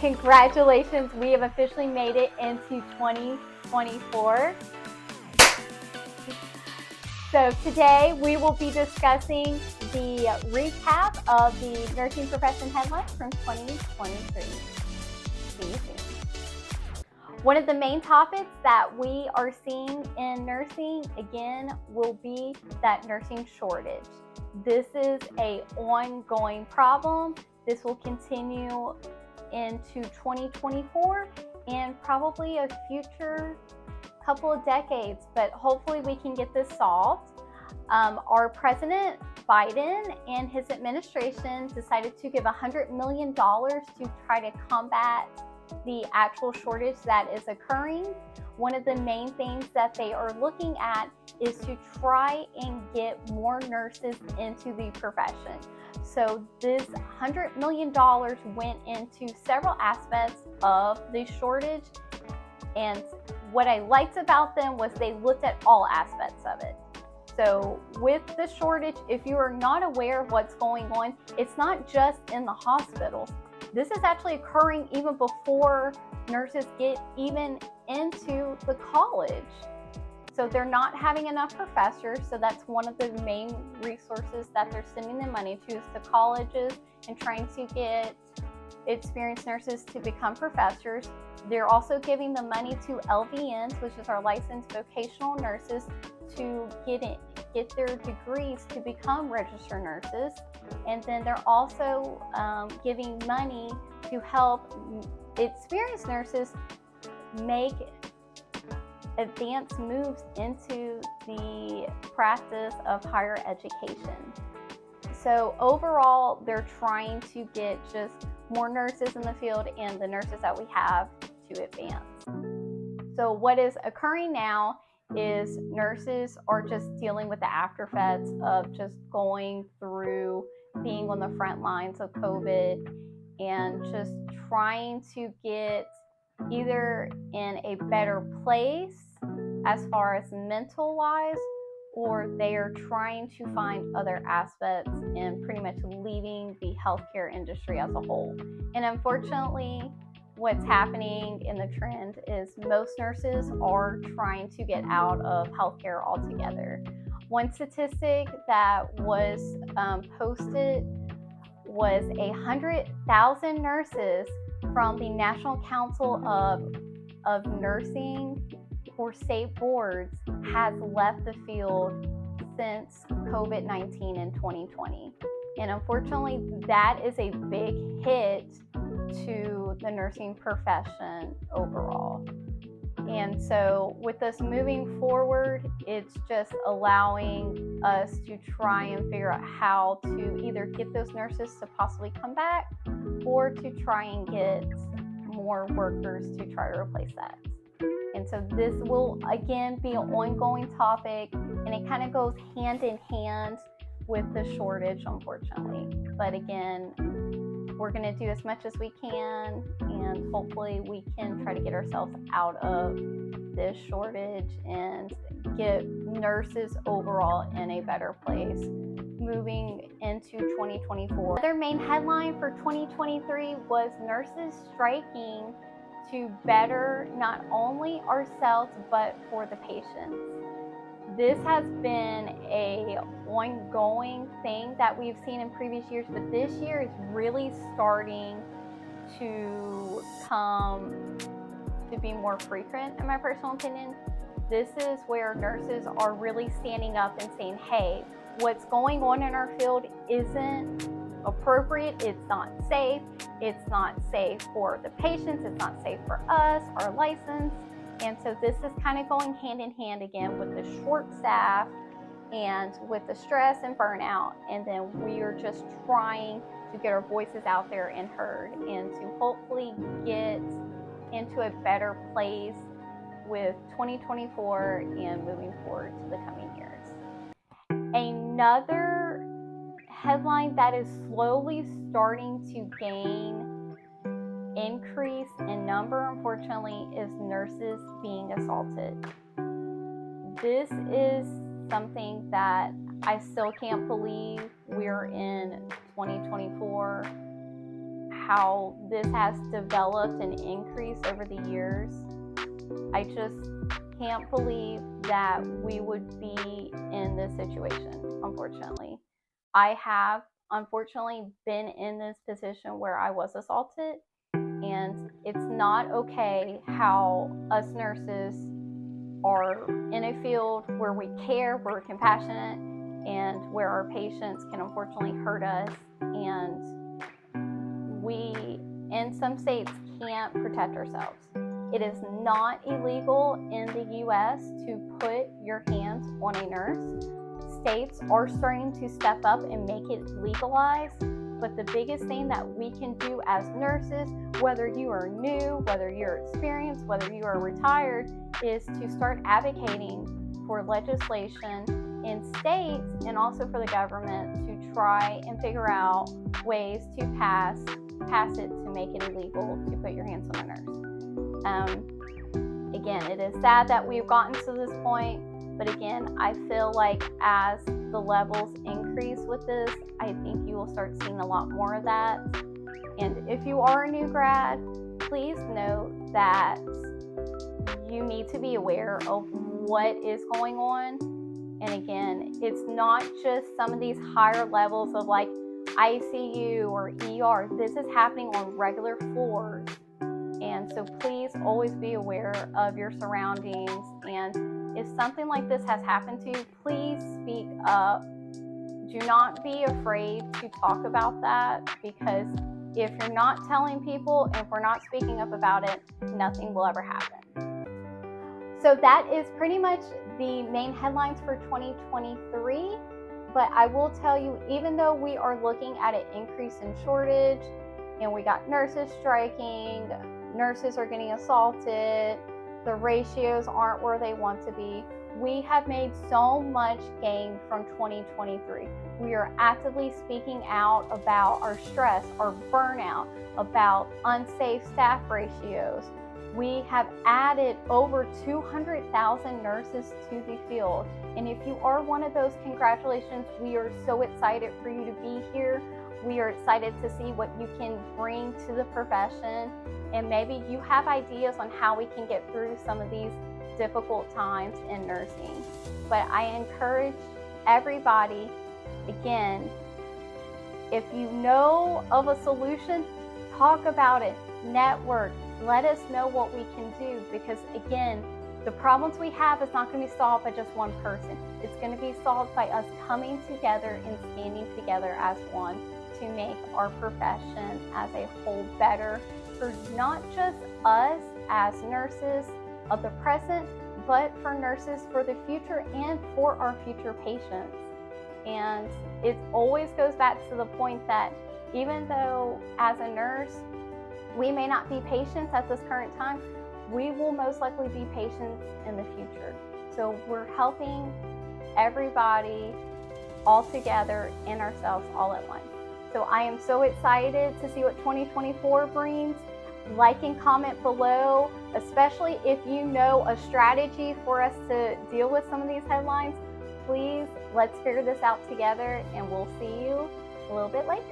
Congratulations, we have officially made it into 2024. So today we will be discussing the recap of the nursing profession headlines from 2023. See you soon. One of the main topics that we are seeing in nursing, again, will be that nursing shortage. This is an ongoing problem. This will continue into 2024 and probably a future couple of decades, but hopefully we can get this solved. Our President Biden and his administration decided to give $100 million to try to combat the actual shortage that is occurring. One of the main things that they are looking at is to try and get more nurses into the profession. So this $100 million went into several aspects of the shortage, and what I liked about them was they looked at all aspects of it. So with the shortage, if you are not aware of what's going on, it's not just in the hospitals. This is actually occurring even before nurses get even into the college. So they're not having enough professors, so that's one of the main resources that they're sending the money to, is the colleges and trying to get experienced nurses to become professors. They're also giving the money to LVNs, which is our licensed vocational nurses, to get their degrees to become registered nurses. And then they're also giving money to help experienced nurses make advanced moves into the practice of higher education. So overall, they're trying to get just more nurses in the field and the nurses that we have to advance. So what is occurring now is nurses are just dealing with the after effects of just going through being on the front lines of COVID and just trying to get either in a better place as far as mental wise, or they are trying to find other aspects and pretty much leaving the healthcare industry as a whole. And unfortunately, what's happening in the trend is most nurses are trying to get out of healthcare altogether. One statistic that was posted was 100,000 nurses from the National Council of Nursing for State Boards has left the field since COVID-19 in 2020. And unfortunately, that is a big hit to the nursing profession overall. And so with us moving forward, it's just allowing us to try and figure out how to either get those nurses to possibly come back or to try and get more workers to try to replace that. And so this will again be an ongoing topic, and it kind of goes hand in hand with the shortage, unfortunately. But again, we're going to do as much as we can, and hopefully we can try to get ourselves out of this shortage and get nurses overall in a better place moving into 2024. Another main headline for 2023 was nurses striking to better not only ourselves but for the patients. This has been an ongoing thing that we've seen in previous years, but this year is really starting to come to be more frequent, in my personal opinion. This is where nurses are really standing up and saying, hey, what's going on in our field isn't appropriate, it's not safe for the patients, it's not safe for us, our license. And so this is kind of going hand in hand again with the short staff and with the stress and burnout. And then we are just trying to get our voices out there and heard, and to hopefully get into a better place with 2024 and moving forward to the coming years. Another headline that is slowly starting to gain increase in number, unfortunately, is nurses being assaulted. This is something that I still can't believe we're in 2024. how this has developed and increased over the years. I just can't believe that we would be in this situation, unfortunately. I have, unfortunately, been in this position where I was assaulted, and it's not okay how us nurses are in a field where we care, we're compassionate, and where our patients can unfortunately hurt us, and we, in some states, can't protect ourselves. It is not illegal in the US to put your hands on a nurse. States are starting to step up and make it legalized, but the biggest thing that we can do as nurses, whether you are new, whether you're experienced, whether you are retired, is to start advocating for legislation in states and also for the government to try and figure out ways to pass it to make it illegal to put your hands on a nurse. Again, it is sad that we've gotten to this point, but again, I feel like as the levels increase with this, I think you will start seeing a lot more of that. And if you are a new grad, please note that you need to be aware of what is going on. And again, it's not just some of these higher levels of like ICU or ER. This is happening on regular floors. And so please always be aware of your surroundings. And if something like this has happened to you, please speak up. Do not be afraid to talk about that, because if you're not telling people and if we're not speaking up about it, nothing will ever happen. So that is pretty much the main headlines for 2023. But I will tell you, even though we are looking at an increase in shortage and we got nurses striking, nurses are getting assaulted, the ratios aren't where they want to be, we have made so much gain from 2023. We are actively speaking out about our stress, our burnout, about unsafe staff ratios. We have added over 200,000 nurses to the field. And if you are one of those, congratulations. We are so excited for you to be here. We are excited to see what you can bring to the profession. And maybe you have ideas on how we can get through some of these difficult times in nursing. But I encourage everybody, again, if you know of a solution, talk about it, network, let us know what we can do, because again, the problems we have is not going to be solved by just one person. It's going to be solved by us coming together and standing together as one to make our profession as a whole better for not just us as nurses of the present, but for nurses for the future and for our future patients. And it always goes back to the point that even though as a nurse, we may not be patients at this current time, we will most likely be patients in the future. So we're helping everybody all together and ourselves all at once. So I am so excited to see what 2024 brings. Like and comment below, especially if you know a strategy for us to deal with some of these headlines. Please, let's figure this out together, and we'll see you a little bit later.